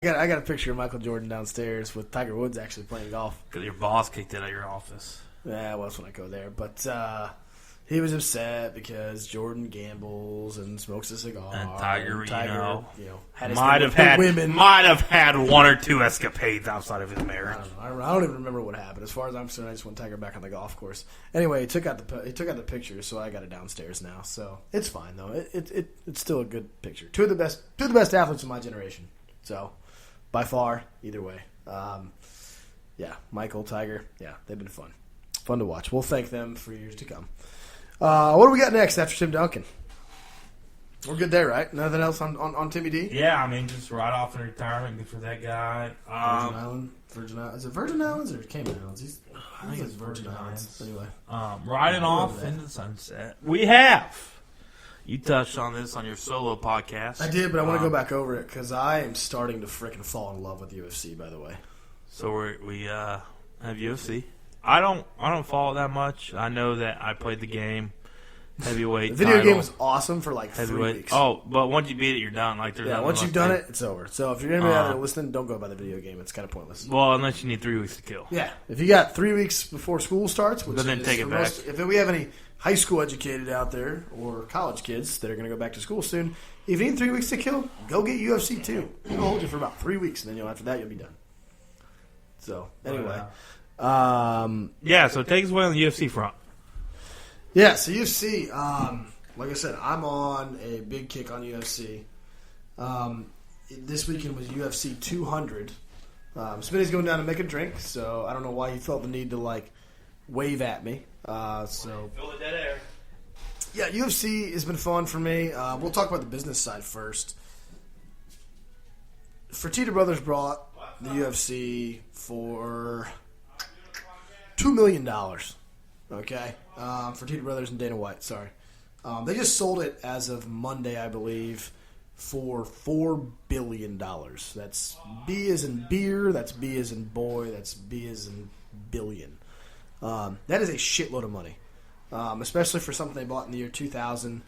I got a picture of Michael Jordan downstairs with Tiger Woods actually playing golf. Because your boss kicked it out of your office. Yeah, well, that's when I go there. But he was upset because Jordan gambles and smokes a cigar. And Tiger, had might have had one or two escapades outside of his marriage. I don't even remember what happened. As far as I'm concerned, I just want Tiger back on the golf course. Anyway, he took out the picture, so I got it downstairs now. So it's fine though. It's still a good picture. Two of the best athletes of my generation. So by far, either way. Yeah, Michael, Tiger, yeah, they've been fun to watch. We'll thank them for years to come. What do we got next after Tim Duncan? We're good there, right? Nothing else on Timmy D? Yeah, I mean, just right off in retirement, good for that guy. Virgin Islands. Is it Virgin Islands or Cayman Islands? I think it's Virgin Islands. Anyway. Riding off into the sunset. We have. You touched on this on your solo podcast. I did, but I want to go back over it because I am starting to freaking fall in love with UFC, by the way. So we have UFC. I don't follow it that much. I know that I played the game. Heavyweight. The video game was awesome for like 3 weeks. Oh, but once you beat it, you're done. Once you've done it, it's over. So if you're anybody out there listening, don't go by the video game. It's kind of pointless. Well, unless you need 3 weeks to kill. Yeah, if you got 3 weeks before school starts, which then take it back. If we have any high school educated out there or college kids that are going to go back to school soon, if you need 3 weeks to kill, go get UFC 2. It'll hold you for about 3 weeks, and then after that you'll be done. So anyway. So take us away on the UFC front. Yeah, so UFC, like I said, I'm on a big kick on UFC. This weekend was UFC 200. Smitty's going down to make a drink, so I don't know why he felt the need to, wave at me. Feel the dead air. Yeah, UFC has been fun for me. We'll talk about the business side first. Fertitta Brothers brought the UFC for $2 million. Okay? Fertitta Brothers and Dana White, sorry. They just sold it as of Monday, I believe, for $4 billion. That's B as in beer, that's B as in boy, that's B as in billion. That is a shitload of money, especially for something they bought in the year 2000.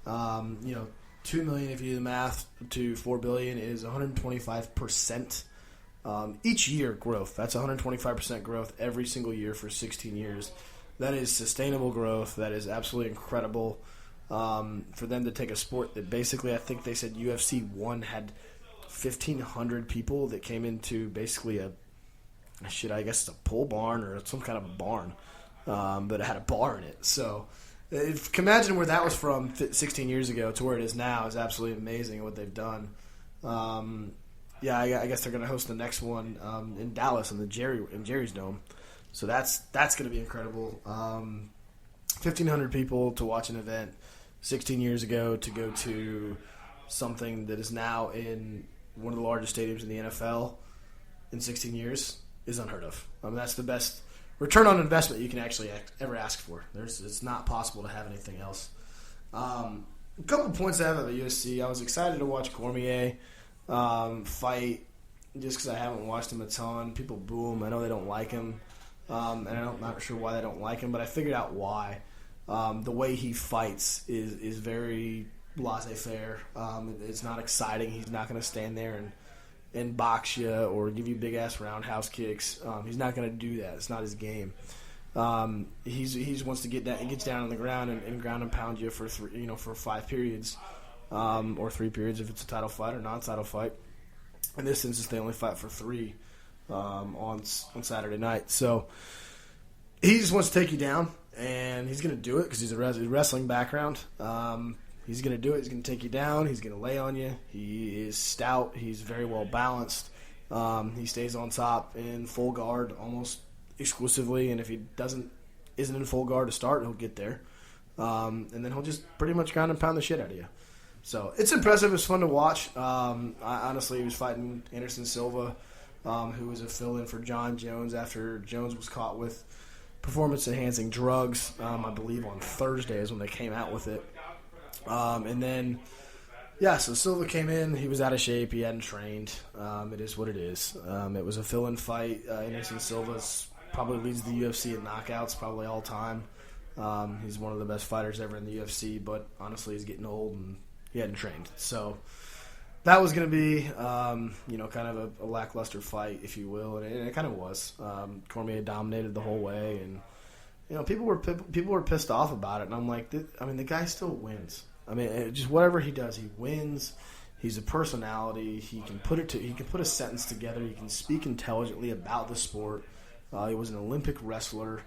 $2 million, if you do the math, to $4 billion is 125%. Each year growth. That's 125% growth every single year for 16 years. That is sustainable growth. That is absolutely incredible for them to take a sport that basically, I think they said UFC 1 had 1,500 people that came into basically I guess it's a pole barn or some kind of barn, but it had a bar in it. So if you can imagine where that was from 16 years ago to where it is now is absolutely amazing what they've done. I guess they're going to host the next one in Dallas in Jerry's Dome. So that's going to be incredible. 1,500 people to watch an event 16 years ago to go to something that is now in one of the largest stadiums in the NFL in 16 years is unheard of. That's the best return on investment you can actually ever ask for. It's not possible to have anything else. A couple of points I have at the UFC. I was excited to watch Cormier fight just because I haven't watched him a ton. People boo him. I know they don't like him. And I'm not sure why they don't like him, but I figured out why. The way he fights is very laissez-faire. It's not exciting. He's not going to stand there and box you or give you big-ass roundhouse kicks. He's not going to do that. It's not his game. He wants to get down. He gets down on the ground and ground and pound you for 5 periods, or 3 periods if it's a title fight or non-title fight. In this instance, they only fight for 3. On Saturday night. So he just wants to take you down, and he's going to do it because he's a wrestling background. He's going to do it. He's going to take you down. He's going to lay on you. He is stout. He's very well balanced. He stays on top in full guard almost exclusively, and if he isn't in full guard to start, he'll get there. And then he'll just pretty much ground and pound the shit out of you. So it's impressive. It's fun to watch. Honestly, he was fighting Anderson Silva, who was a fill-in for John Jones after Jones was caught with performance-enhancing drugs, I believe on Thursday is when they came out with it. So Silva came in. He was out of shape. He hadn't trained. It is what it is. It was a fill-in fight. Anderson Silva probably leads the UFC in knockouts, probably all time. He's one of the best fighters ever in the UFC, but honestly he's getting old and he hadn't trained. So that was going to be, kind of a lackluster fight, if you will, and it kind of was. Cormier dominated the whole way, and people were pissed off about it, and I'm like, the guy still wins. I mean, just whatever he does, he wins. He's a personality. He can put a sentence together. He can speak intelligently about the sport. He was an Olympic wrestler.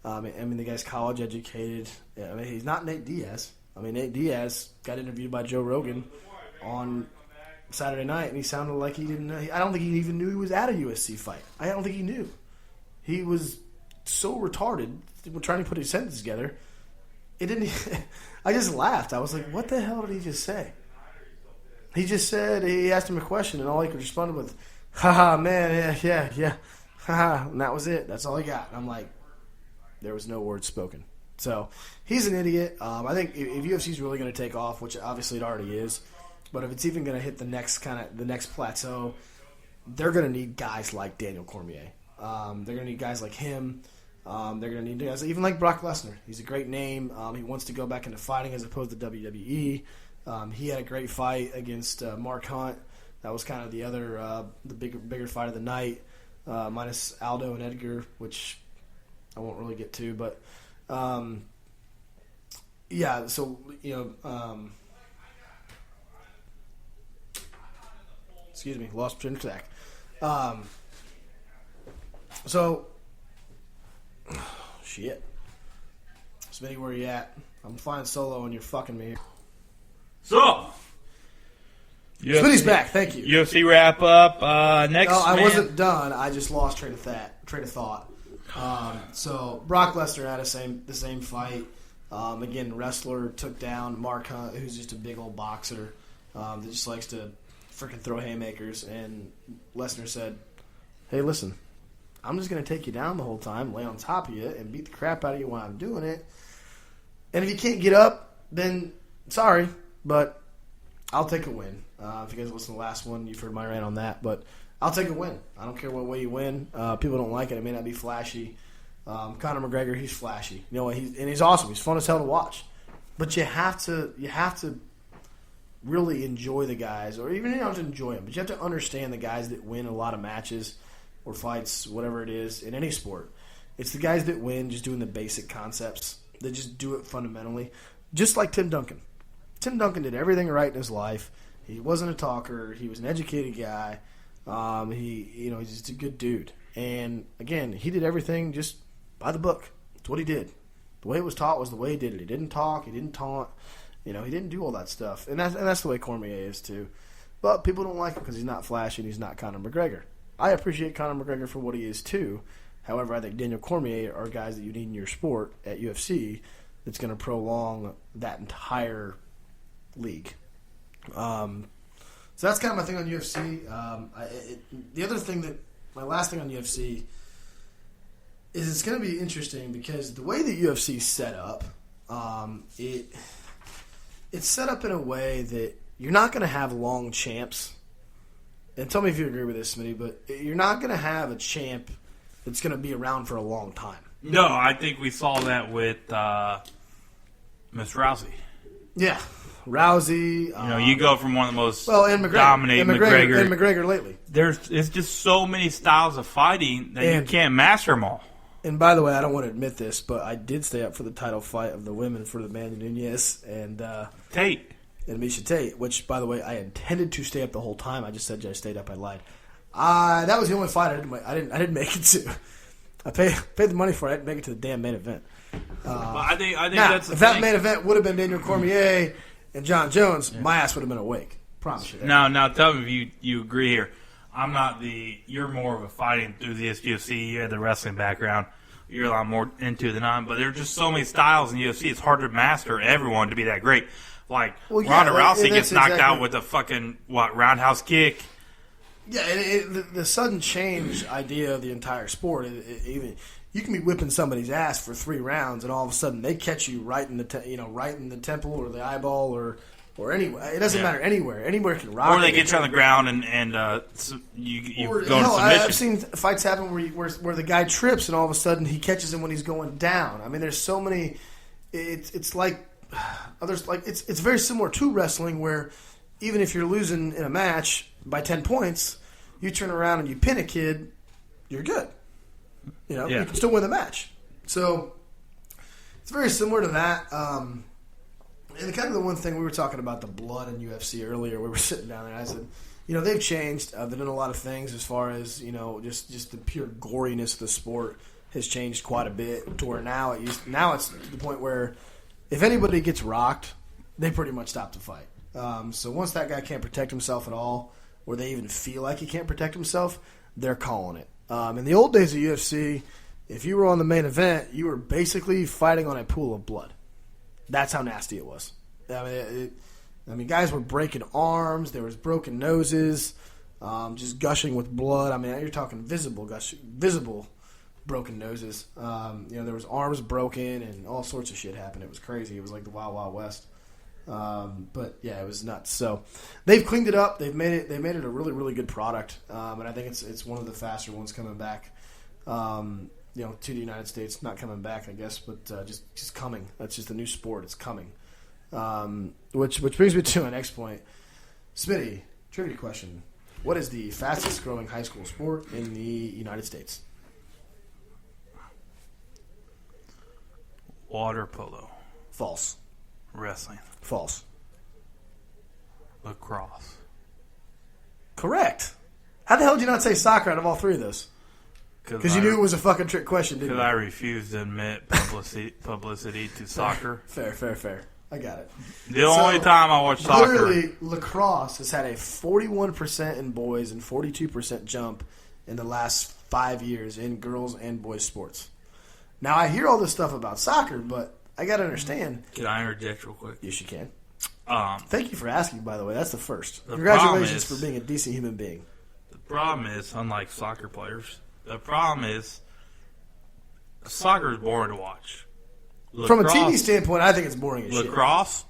The guy's college educated. He's not Nate Diaz. Nate Diaz got interviewed by Joe Rogan on Saturday night, and he sounded like he didn't know. I don't think he even knew he was at a USC fight. I don't think he knew. He was so retarded trying to put his sentence together. It didn't. I just laughed. I was like, "What the hell did he just say?" He just said he asked him a question, and all he could respond with, "Ha man, yeah, ha," and that was it. That's all he got. And I'm like, there was no words spoken. So he's an idiot. I think if UFC's really going to take off, which obviously it already is, but if it's even going to hit the next plateau, they're going to need guys like Daniel Cormier. They're going to need guys like him. They're going to need guys even like Brock Lesnar. He's a great name. He wants to go back into fighting as opposed to WWE. He had a great fight against Mark Hunt. That was kind of the other the bigger fight of the night, minus Aldo and Edgar, which I won't really get to, but excuse me, lost train of track. Shit. Smitty, where you at? I'm flying solo and you're fucking me. So, Smitty's back. Thank you. UFC wrap up next. No, I wasn't done. I just lost train of thought. So Brock Lesnar had the same fight. Again, wrestler took down Mark Hunt, who's just a big old boxer that just likes to freaking throw haymakers. And Lesnar said, "Hey, listen, I'm just going to take you down the whole time, lay on top of you, and beat the crap out of you while I'm doing it. And if you can't get up, then sorry, but I'll take a win." If you guys listen to the last one, you've heard my rant on that, but I'll take a win. I don't care what way you win. People don't like it. It may not be flashy. Conor McGregor, he's flashy. He's awesome. He's fun as hell to watch. But you have to really enjoy the guys, or even you don't have to enjoy them, but you have to understand the guys that win a lot of matches or fights, whatever it is, in any sport. It's the guys that win just doing the basic concepts. They just do it fundamentally. Just like Tim Duncan. Tim Duncan did everything right in his life. He wasn't a talker. He was an educated guy. He's just a good dude. And again, he did everything just by the book. That's what he did. The way it was taught was the way he did it. He didn't talk. He didn't taunt. He didn't do all that stuff. And that's the way Cormier is too. But people don't like him because he's not flashy and he's not Conor McGregor. I appreciate Conor McGregor for what he is too. However, I think Daniel Cormier are guys that you need in your sport at UFC that's going to prolong that entire league. So that's kind of my thing on UFC. My last thing on UFC is it's going to be interesting because the way that UFC is set up, it's set up in a way that you're not going to have long champs. And tell me if you agree with this, Smitty, but you're not going to have a champ that's going to be around for a long time. No, I think we saw that with Miss Rousey. Yeah. Rousey. You go from one of the most dominating McGregor. And McGregor lately. It's just so many styles of fighting that you can't master them all. And by the way, I don't want to admit this, but I did stay up for the title fight of the women for the Amanda Nunes and Tate. And Miesha Tate, which, by the way, I intended to stay up the whole time. I just said I stayed up. I lied. That was the only fight I didn't make it to. I paid the money for it. I didn't make it to the damn main event. I think that's the if thing. that main event would have been Daniel Cormier and John Jones, my ass would have been awake. Promise you that. Now tell me if you agree here. You're more of a fighting enthusiast, UFC. You had the wrestling background. You're a lot more into than I am. But there are just so many styles in UFC. It's hard to master everyone to be that great. Ronda Rousey gets knocked out with a fucking, roundhouse kick. Yeah, and the sudden change idea of the entire sport, even you can be whipping somebody's ass for 3 rounds, and all of a sudden they catch you right in the temple or the eyeball or anywhere. It doesn't matter anywhere. Anywhere can rock. Or they get you on the ground and you go to submission. I've seen fights happen where the guy trips and all of a sudden he catches him when he's going down. I mean, there's so many. It's like others like it's very similar to wrestling where even if you're losing in a match by 10 points, you turn around and you pin a kid, you're good. You can still win the match. So it's very similar to that. And kind of the one thing we were talking about the blood in UFC earlier. We were sitting down there and I said, they've changed. They've done a lot of things as far as, just the pure goriness of the sport has changed quite a bit to where now it's to the point where if anybody gets rocked, they pretty much stop the fight. So once that guy can't protect himself at all, or they even feel like he can't protect himself, they're calling it. In the old days of UFC, if you were on the main event, you were basically fighting on a pool of blood. That's how nasty it was. I mean, guys were breaking arms. There was broken noses, just gushing with blood. I mean, you're talking visible broken noses. There was arms broken and all sorts of shit happened. It was crazy. It was like the Wild Wild West. But yeah, it was nuts. So they've cleaned it up. They made it a really, really good product. And I think it's one of the faster ones coming back. To the United States, not coming back, I guess, but just coming. That's just a new sport. It's coming. Which brings me to my next point. Smitty, trivia question: what is the fastest growing high school sport in the United States? Water polo. False. Wrestling. False. Lacrosse. Correct. How the hell did you not say soccer out of all three of those? Because you knew it was a fucking trick question, didn't you? Because I refused to admit publicity to soccer. Fair. I got it. The only time I watch soccer. Literally, lacrosse has had a 41% in boys and 42% jump in the last 5 years in girls and boys sports. Now, I hear all this stuff about soccer, but I got to understand. Can I interject real quick? Yes, you can. Thank you for asking, by the way. That's the first. Congratulations for being a decent human being. The problem is, unlike soccer players, the problem is soccer is boring to watch. From a TV standpoint, I think it's boring as shit. Lacrosse,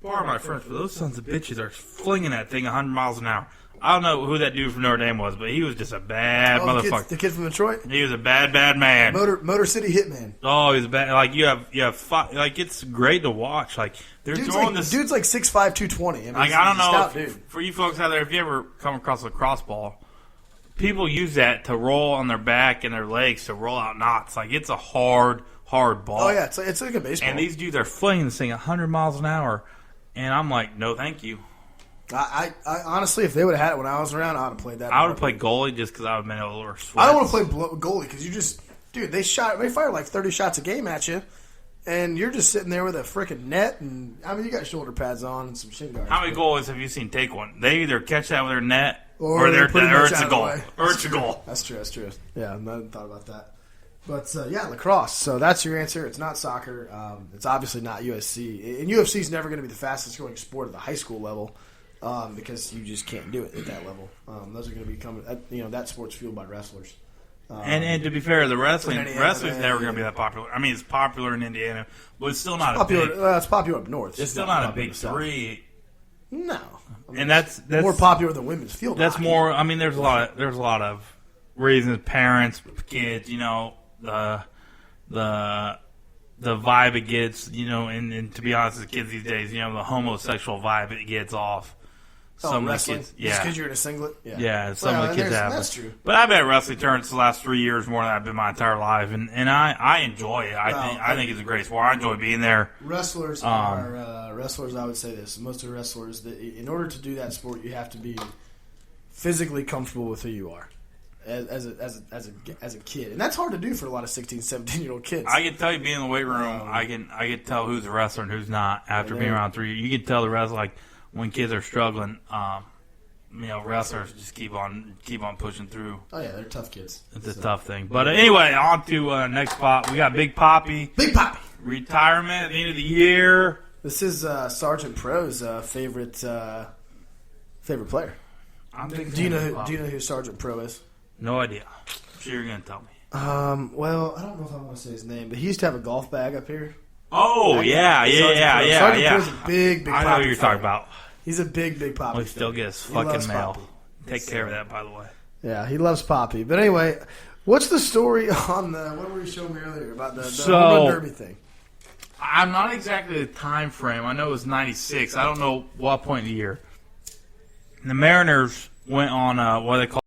pardon my French, but those sons of bitches are flinging that thing 100 miles an hour. I don't know who that dude from Notre Dame was, but he was just a bad motherfucker. The kid from Detroit? He was a bad man. Motor City Hitman. Oh, he's bad. Like, you have like, it's great to watch. Like, they're throwing this. Dude's like 6'5", 220. I mean, like, I don't know. For you folks out there, if you ever come across a lacrosse ball, people use that to roll on their back and their legs to roll out knots. Like, it's a hard ball. Oh, yeah. It's like a baseball. And these dudes are flinging this thing 100 miles an hour. And I'm like, no, thank you. I honestly, if they would have had it when I was around, I would have played that. I would have played goalie just because I would have been able to sweat. I don't want to play goalie because you just, dude, they fire like 30 shots a game at you, and you're just sitting there with a freaking net, and I mean, you got shoulder pads on and some shin guards. How many goalies have you seen take one? They either catch that with their net, or it's a goal. Or it's a goal. That's true. Yeah, I hadn't thought about that. But, lacrosse. So that's your answer. It's not soccer. It's obviously not UFC. And UFC is never going to be the fastest growing sport at the high school level. Because you just can't do it at that level. Those are going to become, that sport's fueled by wrestlers. And to be fair, the wrestling's never going to be that popular. I mean, it's popular in Indiana, but it's still not popular. It's popular up north. It's still not a big three. No, I mean, and that's more popular than women's field. That's hockey. more. I mean, there's a lot of reasons. Parents, kids, the vibe it gets, and to be honest, the kids these days, the homosexual vibe it gets off. Some of the kids, just because you're in a singlet, some of the kids have. That's true. But I've been at wrestling tournaments the last 3 years more than I've been my entire life, and I enjoy it. I think it's a great sport. I enjoy being there. Wrestlers are wrestlers. I would say this: most of the wrestlers, in order to do that sport, you have to be physically comfortable with who you are. As a kid, and that's hard to do for a lot of 16, 17-year-old kids. I can tell you, being in the weight room, I can tell who's a wrestler and who's not after being around 3 years. You can tell the wrestler, like when kids are struggling. Wrestlers just keep on pushing through. Oh yeah, they're tough kids. It's a tough thing. But anyway, on to next spot. We got Big Papi. Retirement at the end of the year. This is Sergeant Pro's favorite player. Do you know who Sergeant Pro is? No idea. I'm sure you're going to tell me. Well, I don't know if I want to say his name, but he used to have a golf bag up here. Oh, yeah. Sergeant Pro's a big I know who you're talking about. He's a big Poppy. Well, he still gets fucking mail. Poppy. Take care of that, by the way. Yeah, he loves Poppy. But anyway, what's the story on what were you showing me earlier about the home run derby thing? I'm not exactly the time frame. I know it was 96. I don't know what point in the year. The Mariners went on what they call